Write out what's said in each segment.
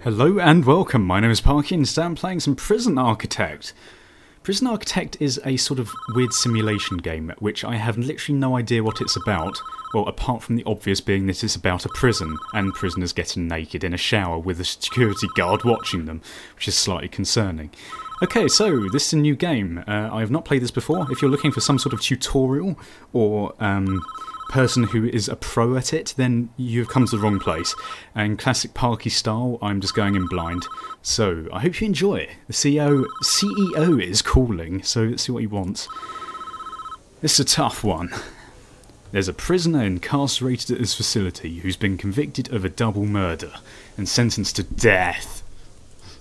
Hello and welcome, my name is Parky and today I'm playing some Prison Architect. Prison Architect is a sort of weird simulation game, which I have literally no idea what it's about. Well, apart from the obvious being that it's about a prison, and prisoners getting naked in a shower with a security guard watching them, which is slightly concerning. Okay, so this is a new game. I have not played this before. If you're looking for some sort of tutorial, or person who is a pro at it, then you've come to the wrong place. And classic Parky style, I'm just going in blind. So, I hope you enjoy. The CEO is calling, so let's see what he wants. This is a tough one. There's a prisoner incarcerated at this facility who's been convicted of a double murder and sentenced to death.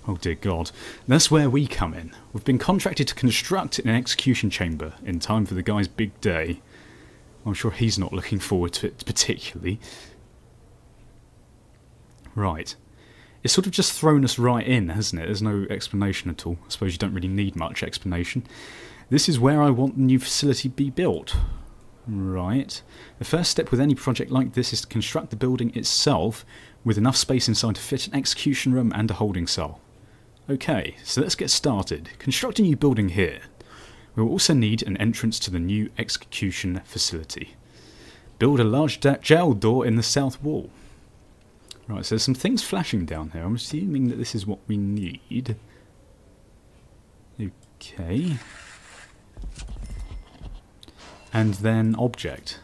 Oh dear God. That's where we come in. We've been contracted to construct an execution chamber in time for the guy's big day. I'm sure he's not looking forward to it particularly. Right. It's sort of just thrown us right in, hasn't it? There's no explanation at all. I suppose you don't really need much explanation. This is where I want the new facility to be built. Right. The first step with any project like this is to construct the building itself with enough space inside to fit an execution room and a holding cell. Okay, so let's get started. Construct a new building here. We will also need an entrance to the new execution facility. Build a large jail door in the south wall. Right, so there's some things flashing down here. I'm assuming that this is what we need. Okay. And then object.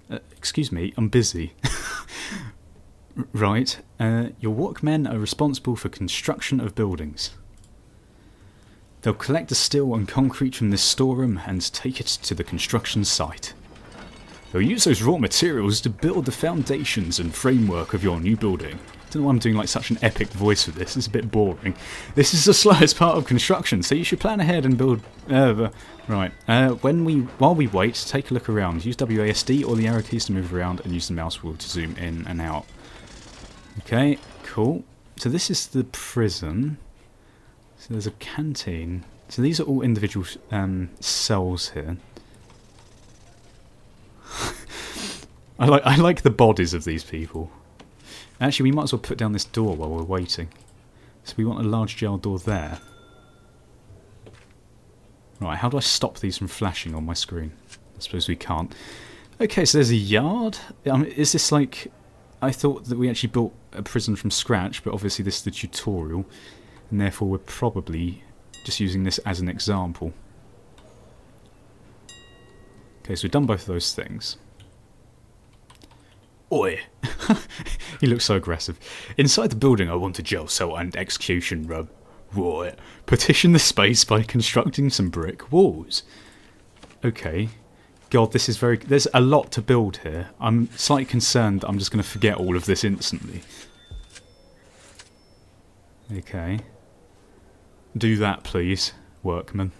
Excuse me, I'm busy. Right, your workmen are responsible for construction of buildings. They'll collect the steel and concrete from this storeroom and take it to the construction site. They'll use those raw materials to build the foundations and framework of your new building. I don't know why I'm doing like such an epic voice for this, it's a bit boring. This is the slowest part of construction, so you should plan ahead and build... right, while we wait, take a look around. Use WASD or the arrow keys to move around and use the mouse wheel to zoom in and out. Okay, cool. So this is the prison. So there's a canteen. So these are all individual cells here. I like the bodies of these people. Actually, we might as well put down this door while we're waiting. So we want a large jail door there. Right, how do I stop these from flashing on my screen? I suppose we can't. Okay, so there's a yard. Is this like... I thought that we actually built a prison from scratch, but obviously this is the tutorial. And therefore we're probably just using this as an example. Okay, so we've done both of those things. Oi! He looks so aggressive. Inside the building I want a jail cell and execution room. Right. Partition the space by constructing some brick walls. Okay. God, this is very... There's a lot to build here. I'm slightly concerned that I'm just going to forget all of this instantly. Okay. Do that, please, workman.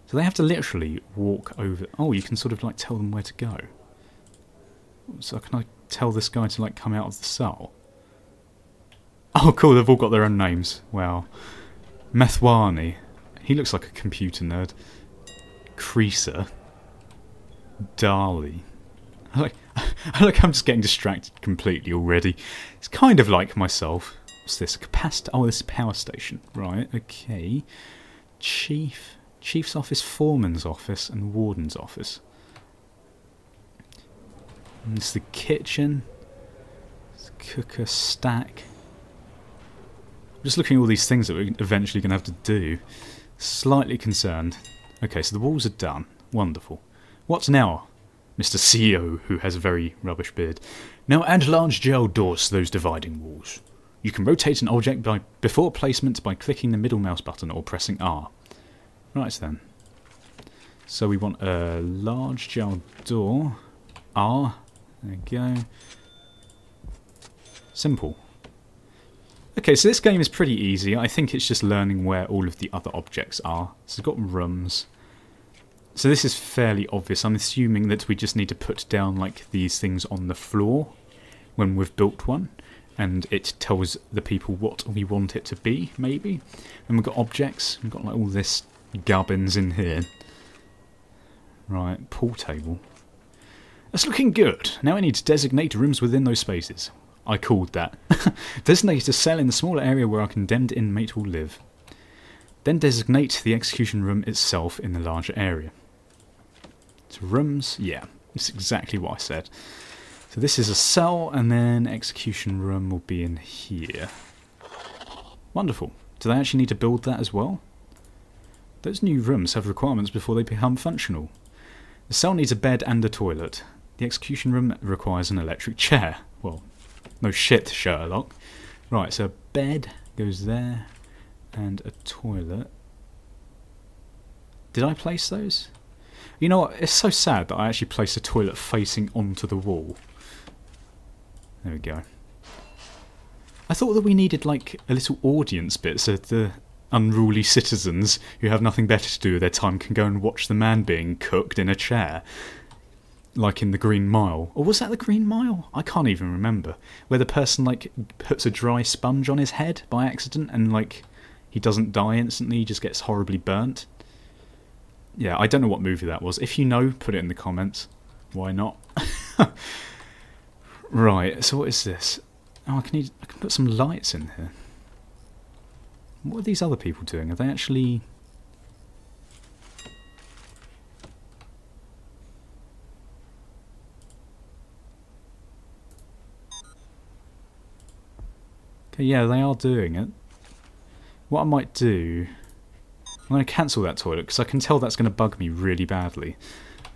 So they have to literally walk over... Oh, you can sort of like tell them where to go. So can I tell this guy to like come out of the cell? Oh, cool, they've all got their own names. Wow. Methwani. He looks like a computer nerd. Creaser. Dali. I like I'm just getting distracted completely already. It's kind of like myself. What's this? Capacitor? Oh, this is power station. Right, okay. Chief's office, foreman's office, and warden's office. And this is the kitchen. It's cooker, stack. I'm just looking at all these things that we're eventually going to have to do. Slightly concerned. Okay, so the walls are done. Wonderful. What now, Mr. CEO, who has a very rubbish beard? Now add large jail doors to those dividing walls. You can rotate an object before placement by clicking the middle mouse button or pressing R. Right then. So we want a large jail door. R. There we go. Simple. Okay, so this game is pretty easy. I think it's just learning where all of the other objects are. So it's got rooms. So this is fairly obvious. I'm assuming that we just need to put down like these things on the floor when we've built one. And it tells the people what we want it to be, maybe. And we've got objects. We've got like all this gubbins in here. Right, pool table. That's looking good. Now I need to designate rooms within those spaces. I called that. Designate a cell in the smaller area where our condemned inmate will live. Then designate the execution room itself in the larger area. So rooms, yeah, it's exactly what I said. So this is a cell, and then execution room will be in here. Wonderful. Do they actually need to build that as well? Those new rooms have requirements before they become functional. The cell needs a bed and a toilet. The execution room requires an electric chair. Well, no shit, Sherlock. Right, so a bed goes there, and a toilet. Did I place those? You know what, it's so sad that I actually placed a toilet facing onto the wall. There we go. I thought that we needed like a little audience bit so the unruly citizens who have nothing better to do with their time can go and watch the man being cooked in a chair. Like in the Green Mile. Or was that the Green Mile? I can't even remember. Where the person like puts a dry sponge on his head by accident and like he doesn't die instantly, he just gets horribly burnt. Yeah, I don't know what movie that was. If you know, put it in the comments. Why not? Right, so what is this? Oh, I can put some lights in here. What are these other people doing? Are they actually... Okay, yeah, they are doing it. What I might do... I'm going to cancel that toilet, because I can tell that's going to bug me really badly.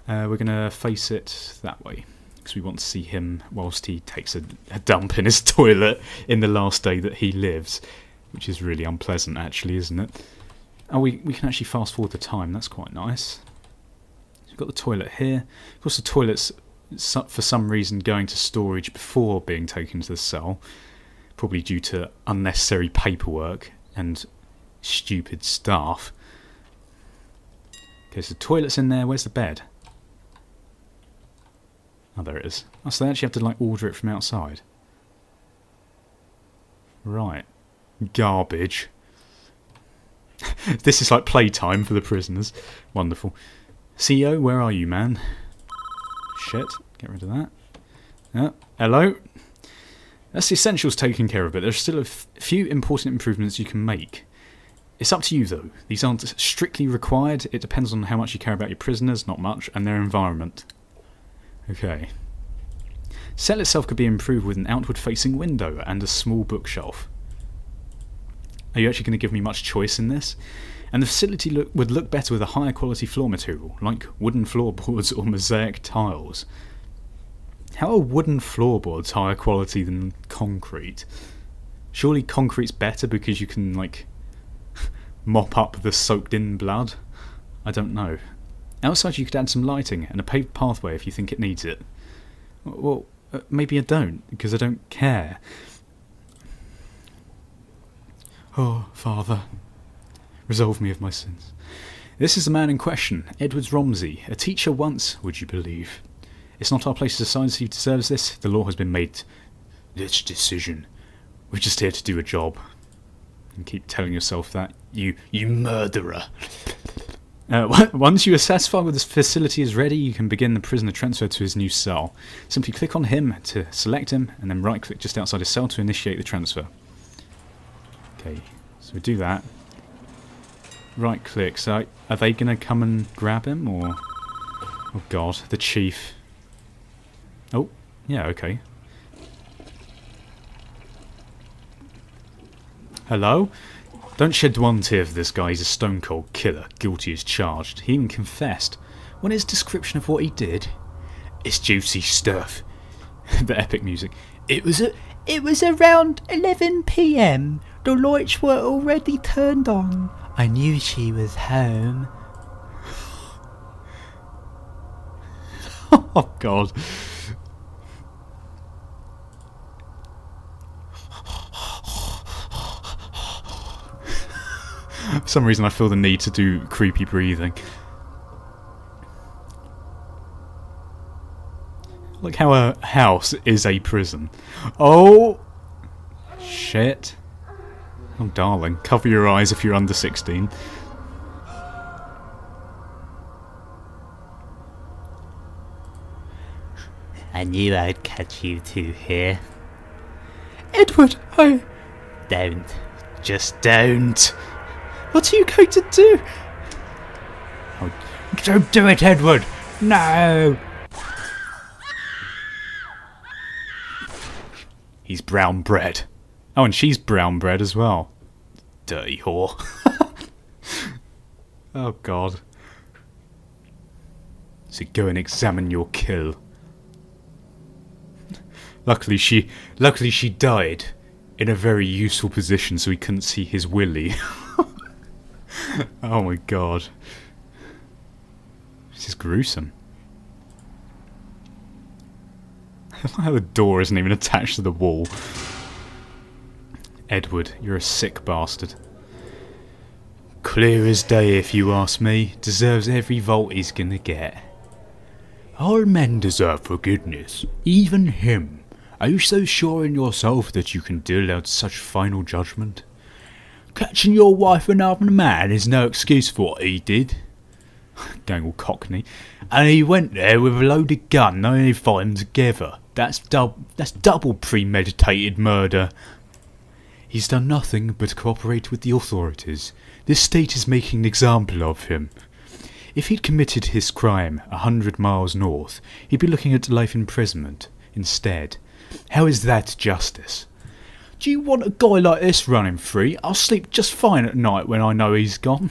We're going to face it that way, because we want to see him whilst he takes a dump in his toilet in the last day that he lives. Which is really unpleasant, actually, isn't it? Oh, we can actually fast forward the time. That's quite nice. We've got the toilet here. Of course, the toilet's, for some reason, going to storage before being taken to the cell. Probably due to unnecessary paperwork and stupid staff. Okay, so the toilet's in there. Where's the bed? Oh, there it is. Oh, so they actually have to, like, order it from outside. Right. Garbage. This is like playtime for the prisoners. Wonderful. CEO, where are you, man? Shit. Get rid of that. Hello? That's the essentials taken care of, but there's still a few important improvements you can make. It's up to you, though. These aren't strictly required. It depends on how much you care about your prisoners, not much, and their environment. Okay. Cell itself could be improved with an outward-facing window and a small bookshelf. Are you actually going to give me much choice in this? And the facility would look better with a higher quality floor material, like wooden floorboards or mosaic tiles. How are wooden floorboards higher quality than concrete? Surely concrete's better because you can, like, mop up the soaked-in blood? I don't know. Outside you could add some lighting and a paved pathway if you think it needs it. Well, maybe I don't, because I don't care. Oh, Father, resolve me of my sins. This is the man in question, Edwards Romsey, a teacher once, would you believe. It's not our place to decide if he deserves this. The law has been made this decision. We're just here to do a job. And keep telling yourself that, you murderer. Once you are satisfied with this facility is ready, you can begin the prisoner transfer to his new cell. Simply click on him to select him, and then right-click just outside his cell to initiate the transfer. Okay, so we do that. Right click, so are they going to come and grab him, or... Oh god, the chief. Oh, yeah, okay. Hello? Don't shed one tear for this guy, he's a stone cold killer, guilty as charged. He even confessed. What is his description of what he did? It's juicy stuff. The epic music. It was around 11 PM. The lights were already turned on. I knew she was home. Oh god. For some reason I feel the need to do creepy breathing. Look how a house is a prison. Oh! Shit. Oh darling, cover your eyes if you're under 16. I knew I'd catch you two here. Edward, I... Don't. Just don't. What are you going to do? Oh, don't do it, Edward! No! He's brown bread. Oh, and she's brown bread as well. Dirty whore. Oh, God. So go and examine your kill. Luckily she died in a very useful position so he couldn't see his willy. Oh my god. This is gruesome. I like how the door isn't even attached to the wall. Edward, you're a sick bastard. Clear as day if you ask me. Deserves every volt he's gonna get. All men deserve forgiveness. Even him. Are you so sure in yourself that you can deal out such final judgment? Catching your wife and another man is no excuse for what he did. Going all cockney. And he went there with a loaded gun knowing he'd fight them together. That's double premeditated murder. He's done nothing but cooperate with the authorities. This state is making an example of him. If he'd committed his crime 100 miles north, he'd be looking at life imprisonment instead. How is that justice? Do you want a guy like this running free? I'll sleep just fine at night when I know he's gone.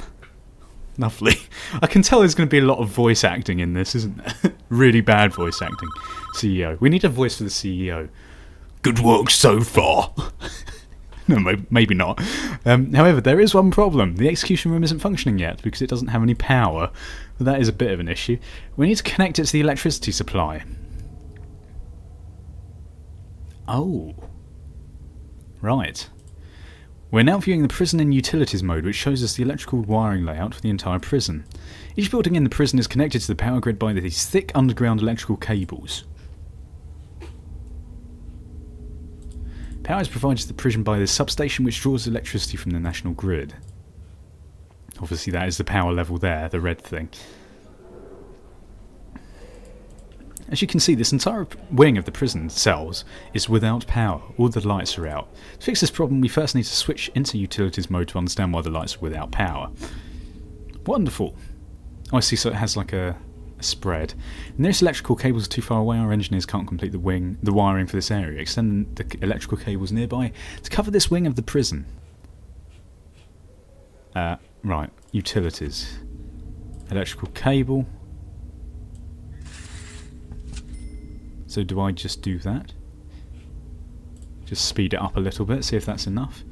Lovely. I can tell there's going to be a lot of voice acting in this, isn't there? Really bad voice acting. CEO. We need a voice for the CEO. Good work so far. No, maybe not. However, there is one problem. The execution room isn't functioning yet because it doesn't have any power. But that is a bit of an issue. We need to connect it to the electricity supply. Oh. Right. We're now viewing the prison in utilities mode, which shows us the electrical wiring layout for the entire prison. Each building in the prison is connected to the power grid by these thick underground electrical cables. Power is provided to the prison by this substation, which draws electricity from the national grid. Obviously that is the power level there, the red thing. As you can see, this entire wing of the prison cells is without power. All the lights are out. To fix this problem, we first need to switch into utilities mode to understand why the lights are without power. Wonderful. Oh, I see, so it has like a spread. The nearest electrical cables are too far away. Our engineers can't complete the wiring for this area. Extend the electrical cables nearby to cover this wing of the prison. Right. Utilities. Electrical cable. So do I just do that? Just speed it up a little bit, see if that's enough.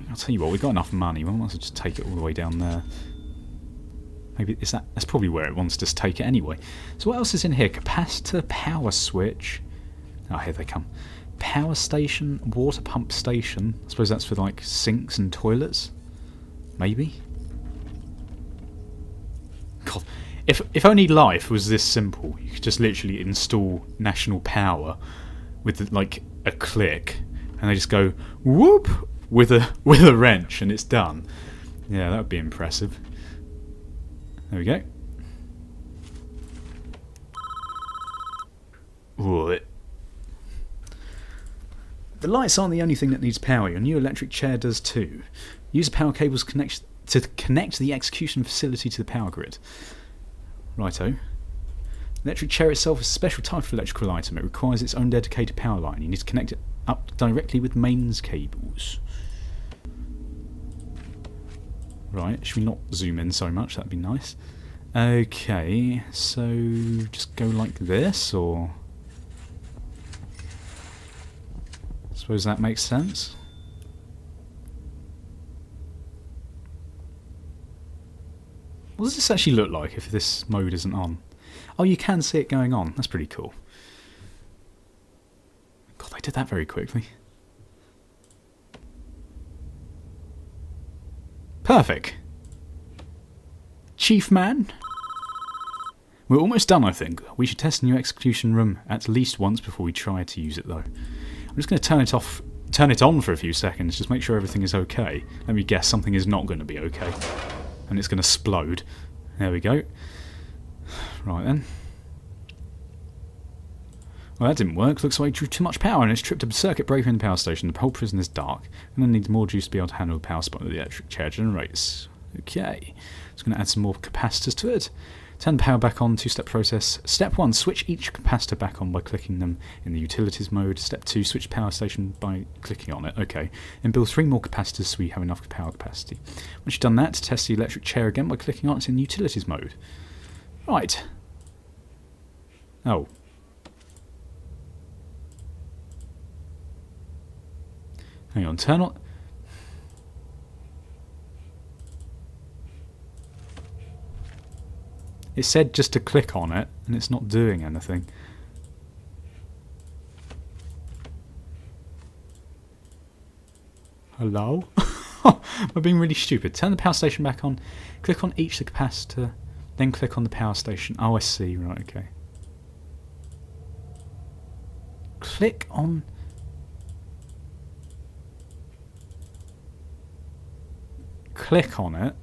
I'll tell you what, we've got enough money, we might as well just take it all the way down there. Maybe that's probably where it wants to take it anyway. So what else is in here? Capacitor, power switch. Oh, here they come. Power station, water pump station. I suppose that's for like sinks and toilets. Maybe? God. If only life was this simple, you could just literally install national power with like a click, and they just go whoop with a wrench, and it's done. Yeah, that would be impressive. There we go. Right. The lights aren't the only thing that needs power. Your new electric chair does too. Use the power cables to connect the execution facility to the power grid. Righto. The electric chair itself is a special type of electrical item. It requires its own dedicated power line. You need to connect it up directly with mains cables. Right, should we not zoom in so much? That'd be nice. Okay, so just go like this, or... I suppose that makes sense. What does this actually look like if this mode isn't on? Oh, you can see it going on. That's pretty cool. God, they did that very quickly. Perfect. Chief man? We're almost done, I think. We should test the new execution room at least once before we try to use it, though. I'm just going to turn it on for a few seconds, just make sure everything is okay. Let me guess, something is not going to be okay. And it's going to explode. There we go. Right then. Well, that didn't work. Looks like I drew too much power and it's tripped a circuit breaker in the power station. The whole prison is dark. And then needs more juice to be able to handle the power supply that the electric chair generates. Okay. Just going to add some more capacitors to it. Turn the power back on, two-step process. Step 1, switch each capacitor back on by clicking them in the utilities mode. Step 2, switch power station by clicking on it. Okay. Then build 3 more capacitors so we have enough power capacity. Once you've done that, test the electric chair again by clicking on it in utilities mode. Right. Oh. Hang on, turn on... It said just to click on it, and it's not doing anything. Hello? Am I being really stupid? Turn the power station back on, click on each the capacitor, then click on the power station. Oh, I see. Right, okay. Click on... Click on it.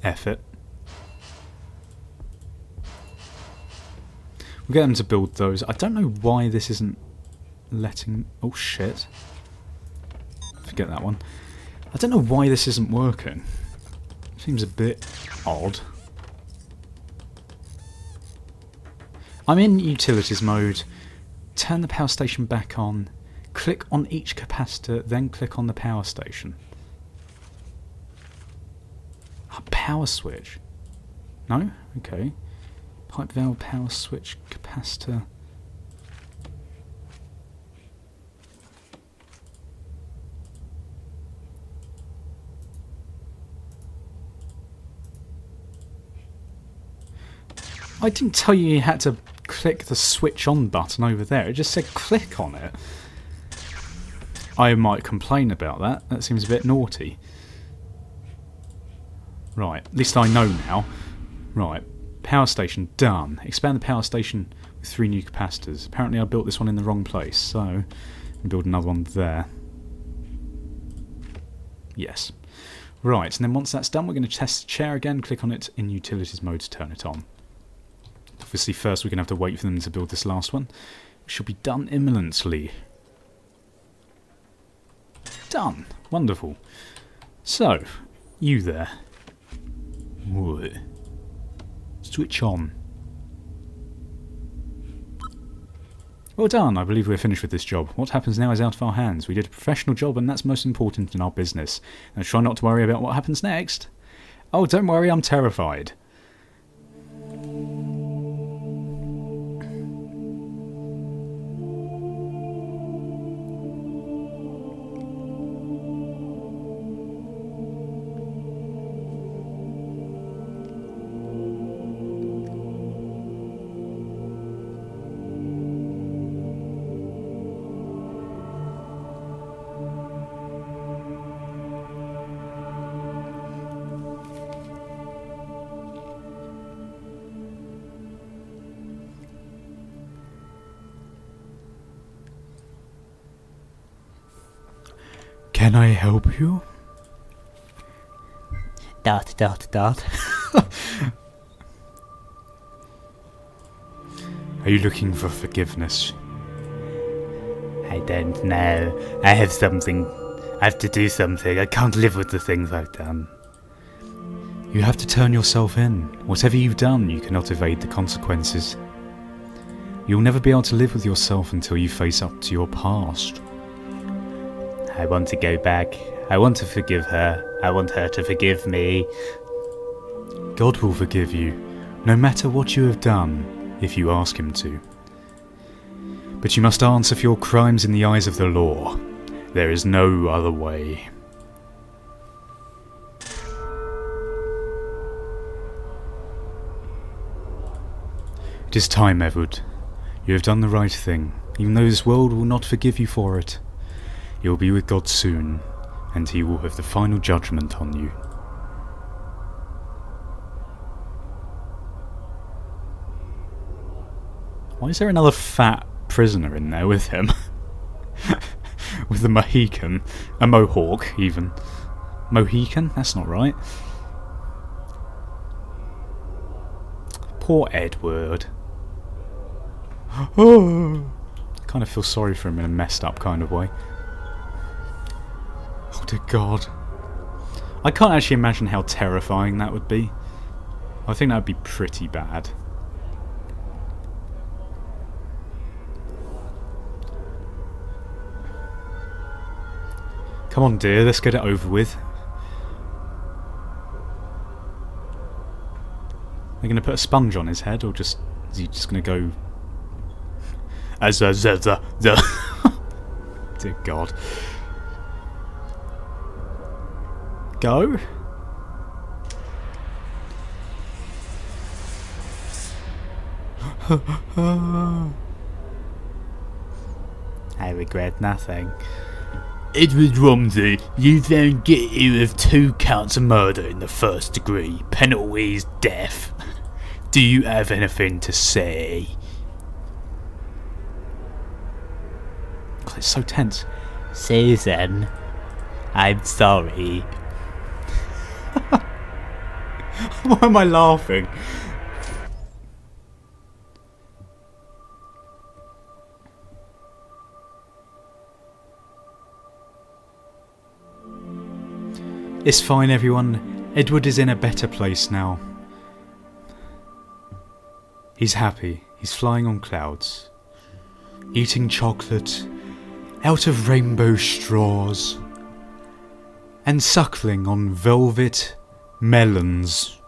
F it. We'll get them to build those. I don't know why this isn't letting... Oh shit. Forget that one. I don't know why this isn't working. Seems a bit odd. I'm in utilities mode. Turn the power station back on. Click on each capacitor, then click on the power station. A power switch? No? Okay. Pipe valve, power switch, capacitor. I didn't tell you had to click the switch on button over there. It just said click on it. I might complain about that. That seems a bit naughty. Right, at least I know now. Right, power station done. Expand the power station with 3 new capacitors. Apparently I built this one in the wrong place, so I'll build another one there. Yes. Right, and then once that's done, we're going to test the chair again. Click on it in utilities mode to turn it on. Obviously, first we're going to have to wait for them to build this last one. It should be done imminently. Done. Wonderful. So, you there. What? Switch on. Well done, I believe we're finished with this job. What happens now is out of our hands. We did a professional job and that's most important in our business. Now try not to worry about what happens next. Oh, don't worry, I'm terrified. Can I help you? Dot. Are you looking for forgiveness? I don't know. I have something. I have to do something. I can't live with the things I've done. You have to turn yourself in. Whatever you've done, you cannot evade the consequences. You'll never be able to live with yourself until you face up to your past. I want to go back. I want to forgive her. I want her to forgive me. God will forgive you, no matter what you have done, if you ask him to. But you must answer for your crimes in the eyes of the law. There is no other way. It is time, Edward. You have done the right thing, even though this world will not forgive you for it. You will be with God soon, and he will have the final judgment on you. Why is there another fat prisoner in there with him? With a Mohican. A Mohawk, even. Mohican? That's not right. Poor Edward. Oh. I kind of feel sorry for him in a messed up kind of way. Oh dear God. I can't actually imagine how terrifying that would be. I think that would be pretty bad. Come on dear, let's get it over with. They're going to put a sponge on his head, or just is he just going to go... Dear God. Go? I regret nothing. Edward Romsey, you found guilty of 2 counts of murder in the 1st degree. Penalty is death. Do you have anything to say? God, it's so tense. Susan, I'm sorry. Why am I laughing? It's fine, everyone. Edward is in a better place now. He's happy. He's flying on clouds. Eating chocolate out of rainbow straws. And suckling on velvet melons.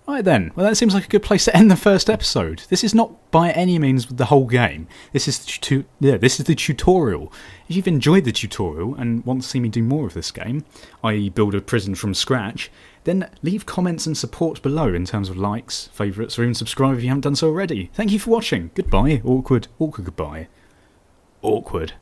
Right then, well that seems like a good place to end the first episode. This is not by any means the whole game. This is the tutorial. If you've enjoyed the tutorial and want to see me do more of this game, i.e. build a prison from scratch, then leave comments and support below in terms of likes, favourites, or even subscribe if you haven't done so already. Thank you for watching. Goodbye. Awkward goodbye. Awkward.